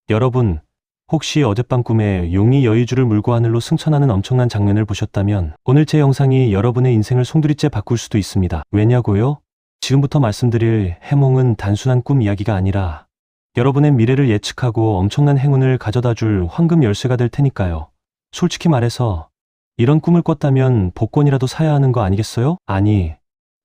여러분, 혹시 어젯밤 꿈에 용이 여의주를 물고 하늘로 승천하는 엄청난 장면을 보셨다면 오늘 제 영상이 여러분의 인생을 송두리째 바꿀 수도 있습니다. 왜냐고요? 지금부터 말씀드릴 해몽은 단순한 꿈 이야기가 아니라 여러분의 미래를 예측하고 엄청난 행운을 가져다 줄 황금 열쇠가 될 테니까요. 솔직히 말해서 이런 꿈을 꿨다면 복권이라도 사야 하는 거 아니겠어요? 아니,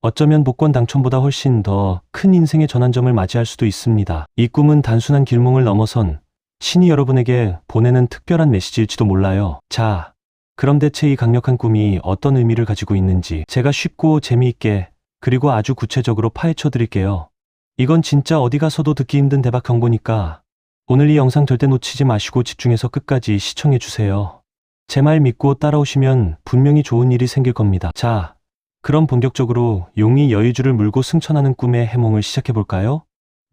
어쩌면 복권 당첨보다 훨씬 더 큰 인생의 전환점을 맞이할 수도 있습니다. 이 꿈은 단순한 길몽을 넘어선 신이 여러분에게 보내는 특별한 메시지일지도 몰라요. 자, 그럼 대체 이 강력한 꿈이 어떤 의미를 가지고 있는지 제가 쉽고 재미있게 그리고 아주 구체적으로 파헤쳐 드릴게요. 이건 진짜 어디 가서도 듣기 힘든 대박 경보니까 오늘 이 영상 절대 놓치지 마시고 집중해서 끝까지 시청해 주세요. 제 말 믿고 따라오시면 분명히 좋은 일이 생길 겁니다. 자, 그럼 본격적으로 용이 여의주를 물고 승천하는 꿈의 해몽을 시작해 볼까요?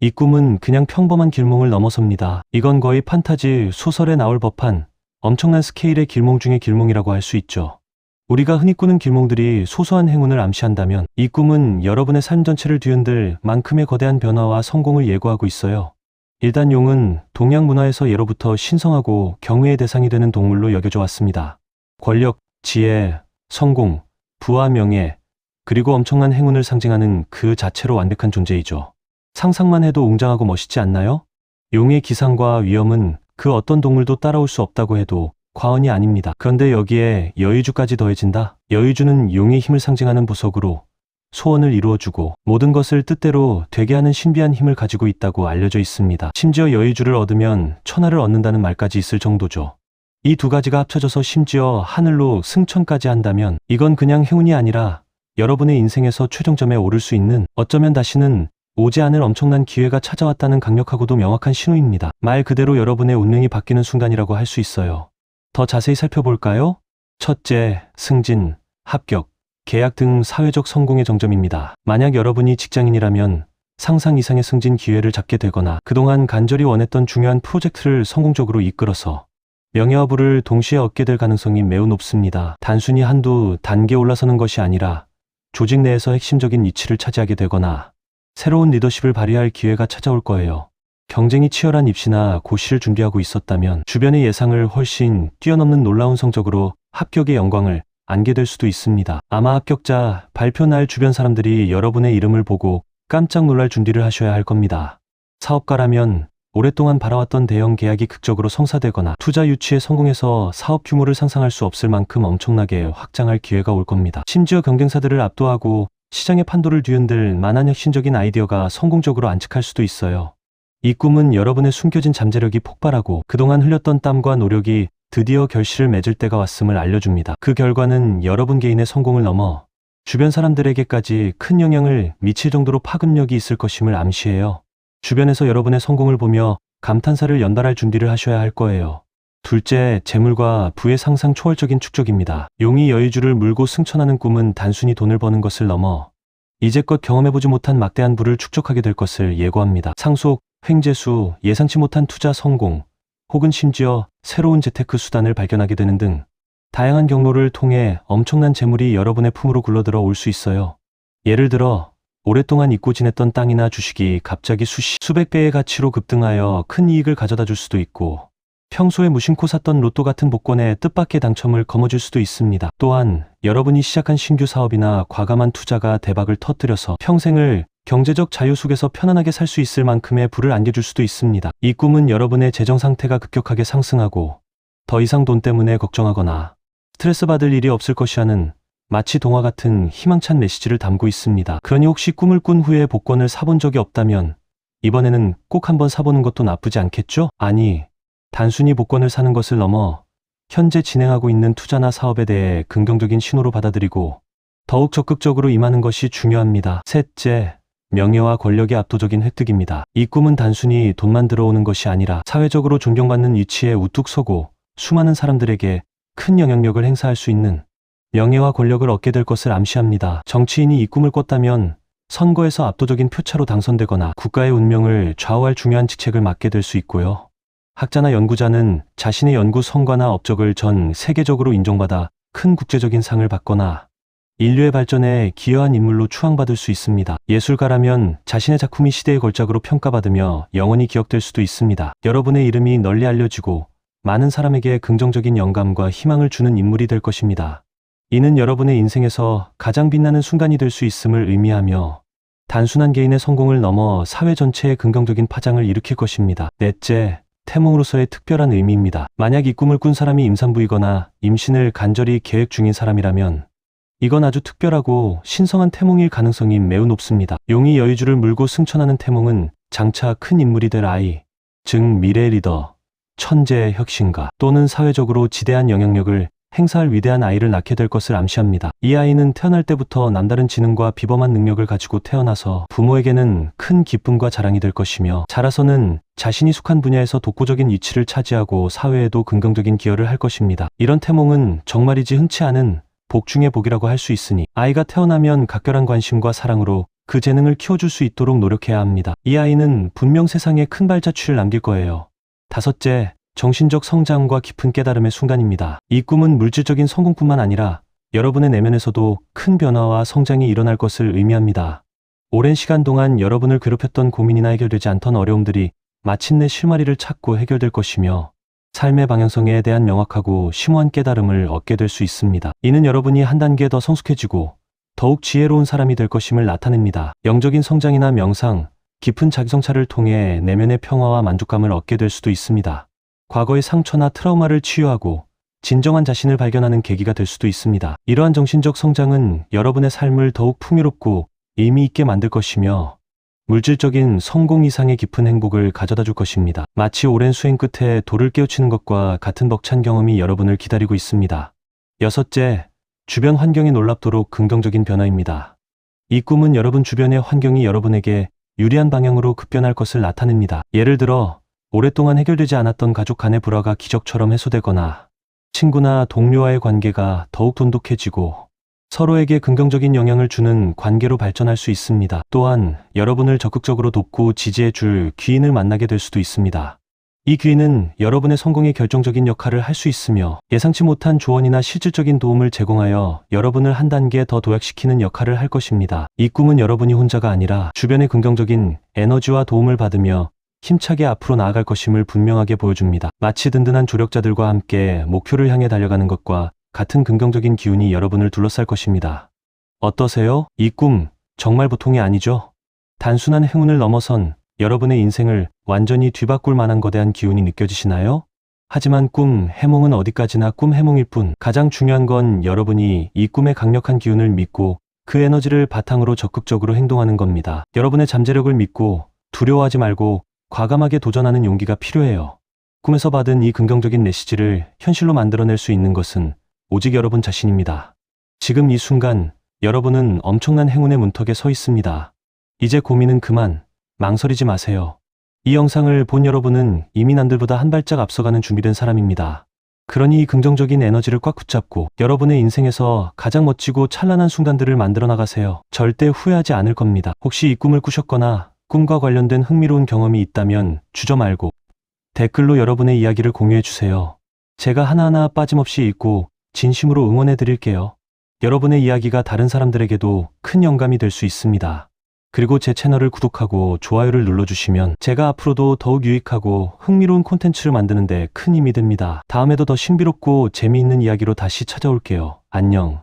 이 꿈은 그냥 평범한 길몽을 넘어섭니다. 이건 거의 판타지 소설에 나올 법한 엄청난 스케일의 길몽 중의 길몽이라고 할 수 있죠. 우리가 흔히 꾸는 길몽들이 소소한 행운을 암시한다면 이 꿈은 여러분의 삶 전체를 뒤흔들 만큼의 거대한 변화와 성공을 예고하고 있어요. 일단 용은 동양 문화에서 예로부터 신성하고 경외의 대상이 되는 동물로 여겨져 왔습니다. 권력, 지혜, 성공, 부와 명예, 그리고 엄청난 행운을 상징하는 그 자체로 완벽한 존재이죠. 상상만 해도 웅장하고 멋있지 않나요? 용의 기상과 위엄은 그 어떤 동물도 따라올 수 없다고 해도 과언이 아닙니다. 그런데 여기에 여의주까지 더해진다? 여의주는 용의 힘을 상징하는 보석으로 소원을 이루어주고 모든 것을 뜻대로 되게 하는 신비한 힘을 가지고 있다고 알려져 있습니다. 심지어 여의주를 얻으면 천하를 얻는다는 말까지 있을 정도죠. 이 두 가지가 합쳐져서 심지어 하늘로 승천까지 한다면 이건 그냥 행운이 아니라 여러분의 인생에서 최종점에 오를 수 있는, 어쩌면 다시는 오지 않을 엄청난 기회가 찾아왔다는 강력하고도 명확한 신호입니다. 말 그대로 여러분의 운명이 바뀌는 순간이라고 할 수 있어요. 더 자세히 살펴볼까요? 첫째, 승진, 합격, 계약 등 사회적 성공의 정점입니다. 만약 여러분이 직장인이라면 상상 이상의 승진 기회를 잡게 되거나 그동안 간절히 원했던 중요한 프로젝트를 성공적으로 이끌어서 명예와 부를 동시에 얻게 될 가능성이 매우 높습니다. 단순히 한두 단계 올라서는 것이 아니라 조직 내에서 핵심적인 위치를 차지하게 되거나 새로운 리더십을 발휘할 기회가 찾아올 거예요. 경쟁이 치열한 입시나 고시를 준비하고 있었다면 주변의 예상을 훨씬 뛰어넘는 놀라운 성적으로 합격의 영광을 안게 될 수도 있습니다. 아마 합격자 발표 날 주변 사람들이 여러분의 이름을 보고 깜짝 놀랄 준비를 하셔야 할 겁니다. 사업가라면 오랫동안 바라왔던 대형 계약이 극적으로 성사되거나 투자 유치에 성공해서 사업 규모를 상상할 수 없을 만큼 엄청나게 확장할 기회가 올 겁니다. 심지어 경쟁사들을 압도하고 시장의 판도를 뒤흔들 만한 혁신적인 아이디어가 성공적으로 안착할 수도 있어요. 이 꿈은 여러분의 숨겨진 잠재력이 폭발하고 그동안 흘렸던 땀과 노력이 드디어 결실을 맺을 때가 왔음을 알려줍니다. 그 결과는 여러분 개인의 성공을 넘어 주변 사람들에게까지 큰 영향을 미칠 정도로 파급력이 있을 것임을 암시해요. 주변에서 여러분의 성공을 보며 감탄사를 연발할 준비를 하셔야 할 거예요. 둘째, 재물과 부의 상상 초월적인 축적입니다. 용이 여의주를 물고 승천하는 꿈은 단순히 돈을 버는 것을 넘어 이제껏 경험해보지 못한 막대한 부를 축적하게 될 것을 예고합니다. 상속, 횡재수, 예상치 못한 투자 성공, 혹은 심지어 새로운 재테크 수단을 발견하게 되는 등 다양한 경로를 통해 엄청난 재물이 여러분의 품으로 굴러들어 올 수 있어요. 예를 들어 오랫동안 잊고 지냈던 땅이나 주식이 갑자기 수백 배의 가치로 급등하여 큰 이익을 가져다 줄 수도 있고, 평소에 무심코 샀던 로또 같은 복권에 뜻밖의 당첨을 거머쥘 수도 있습니다. 또한 여러분이 시작한 신규 사업이나 과감한 투자가 대박을 터뜨려서 평생을 경제적 자유 속에서 편안하게 살 수 있을 만큼의 부를 안겨줄 수도 있습니다. 이 꿈은 여러분의 재정 상태가 급격하게 상승하고 더 이상 돈 때문에 걱정하거나 스트레스 받을 일이 없을 것이라는 마치 동화 같은 희망찬 메시지를 담고 있습니다. 그러니 혹시 꿈을 꾼 후에 복권을 사본 적이 없다면 이번에는 꼭 한번 사보는 것도 나쁘지 않겠죠? 아니, 단순히 복권을 사는 것을 넘어 현재 진행하고 있는 투자나 사업에 대해 긍정적인 신호로 받아들이고 더욱 적극적으로 임하는 것이 중요합니다. 셋째, 명예와 권력의 압도적인 획득입니다. 이 꿈은 단순히 돈만 들어오는 것이 아니라 사회적으로 존경받는 위치에 우뚝 서고 수많은 사람들에게 큰 영향력을 행사할 수 있는 명예와 권력을 얻게 될 것을 암시합니다. 정치인이 이 꿈을 꿨다면 선거에서 압도적인 표차로 당선되거나 국가의 운명을 좌우할 중요한 직책을 맡게 될 수 있고요. 학자나 연구자는 자신의 연구 성과나 업적을 전 세계적으로 인정받아 큰 국제적인 상을 받거나 인류의 발전에 기여한 인물로 추앙받을 수 있습니다. 예술가라면 자신의 작품이 시대의 걸작으로 평가받으며 영원히 기억될 수도 있습니다. 여러분의 이름이 널리 알려지고 많은 사람에게 긍정적인 영감과 희망을 주는 인물이 될 것입니다. 이는 여러분의 인생에서 가장 빛나는 순간이 될 수 있음을 의미하며 단순한 개인의 성공을 넘어 사회 전체에 긍정적인 파장을 일으킬 것입니다. 넷째, 태몽으로서의 특별한 의미입니다. 만약 이 꿈을 꾼 사람이 임산부이거나 임신을 간절히 계획 중인 사람이라면 이건 아주 특별하고 신성한 태몽일 가능성이 매우 높습니다. 용이 여의주를 물고 승천하는 태몽은 장차 큰 인물이 될 아이, 즉 미래의 리더, 천재의 혁신가 또는 사회적으로 지대한 영향력을 행사할 위대한 아이를 낳게 될 것을 암시합니다. 이 아이는 태어날 때부터 남다른 지능과 비범한 능력을 가지고 태어나서 부모에게는 큰 기쁨과 자랑이 될 것이며 자라서는 자신이 속한 분야에서 독보적인 위치를 차지하고 사회에도 긍정적인 기여를 할 것입니다. 이런 태몽은 정말이지 흔치 않은 복 중의 복이라고 할 수 있으니 아이가 태어나면 각별한 관심과 사랑으로 그 재능을 키워줄 수 있도록 노력해야 합니다. 이 아이는 분명 세상에 큰 발자취를 남길 거예요. 다섯째, 정신적 성장과 깊은 깨달음의 순간입니다. 이 꿈은 물질적인 성공뿐만 아니라 여러분의 내면에서도 큰 변화와 성장이 일어날 것을 의미합니다. 오랜 시간 동안 여러분을 괴롭혔던 고민이나 해결되지 않던 어려움들이 마침내 실마리를 찾고 해결될 것이며 삶의 방향성에 대한 명확하고 심오한 깨달음을 얻게 될 수 있습니다. 이는 여러분이 한 단계 더 성숙해지고 더욱 지혜로운 사람이 될 것임을 나타냅니다. 영적인 성장이나 명상, 깊은 자기성찰을 통해 내면의 평화와 만족감을 얻게 될 수도 있습니다. 과거의 상처나 트라우마를 치유하고 진정한 자신을 발견하는 계기가 될 수도 있습니다. 이러한 정신적 성장은 여러분의 삶을 더욱 풍요롭고 의미 있게 만들 것이며 물질적인 성공 이상의 깊은 행복을 가져다 줄 것입니다. 마치 오랜 수행 끝에 돌을 깨우치는 것과 같은 벅찬 경험이 여러분을 기다리고 있습니다. 여섯째, 주변 환경이 놀랍도록 긍정적인 변화입니다. 이 꿈은 여러분 주변의 환경이 여러분에게 유리한 방향으로 급변할 것을 나타냅니다. 예를 들어 오랫동안 해결되지 않았던 가족 간의 불화가 기적처럼 해소되거나 친구나 동료와의 관계가 더욱 돈독해지고 서로에게 긍정적인 영향을 주는 관계로 발전할 수 있습니다. 또한 여러분을 적극적으로 돕고 지지해 줄 귀인을 만나게 될 수도 있습니다. 이 귀인은 여러분의 성공에 결정적인 역할을 할 수 있으며 예상치 못한 조언이나 실질적인 도움을 제공하여 여러분을 한 단계 더 도약시키는 역할을 할 것입니다. 이 꿈은 여러분이 혼자가 아니라 주변의 긍정적인 에너지와 도움을 받으며 힘차게 앞으로 나아갈 것임을 분명하게 보여줍니다. 마치 든든한 조력자들과 함께 목표를 향해 달려가는 것과 같은 긍정적인 기운이 여러분을 둘러쌀 것입니다. 어떠세요? 이 꿈 정말 보통이 아니죠? 단순한 행운을 넘어선 여러분의 인생을 완전히 뒤바꿀 만한 거대한 기운이 느껴지시나요? 하지만 꿈, 해몽은 어디까지나 꿈, 해몽일 뿐 가장 중요한 건 여러분이 이 꿈의 강력한 기운을 믿고 그 에너지를 바탕으로 적극적으로 행동하는 겁니다. 여러분의 잠재력을 믿고 두려워하지 말고 과감하게 도전하는 용기가 필요해요. 꿈에서 받은 이 긍정적인 메시지를 현실로 만들어낼 수 있는 것은 오직 여러분 자신입니다. 지금 이 순간 여러분은 엄청난 행운의 문턱에 서 있습니다. 이제 고민은 그만, 망설이지 마세요. 이 영상을 본 여러분은 이미 남들보다 한 발짝 앞서가는 준비된 사람입니다. 그러니 이 긍정적인 에너지를 꽉 붙잡고 여러분의 인생에서 가장 멋지고 찬란한 순간들을 만들어 나가세요. 절대 후회하지 않을 겁니다. 혹시 이 꿈을 꾸셨거나 꿈과 관련된 흥미로운 경험이 있다면 주저 말고 댓글로 여러분의 이야기를 공유해 주세요. 제가 하나하나 빠짐없이 읽고 진심으로 응원해 드릴게요. 여러분의 이야기가 다른 사람들에게도 큰 영감이 될 수 있습니다. 그리고 제 채널을 구독하고 좋아요를 눌러주시면 제가 앞으로도 더욱 유익하고 흥미로운 콘텐츠를 만드는 데 큰 힘이 됩니다. 다음에도 더 신비롭고 재미있는 이야기로 다시 찾아올게요. 안녕.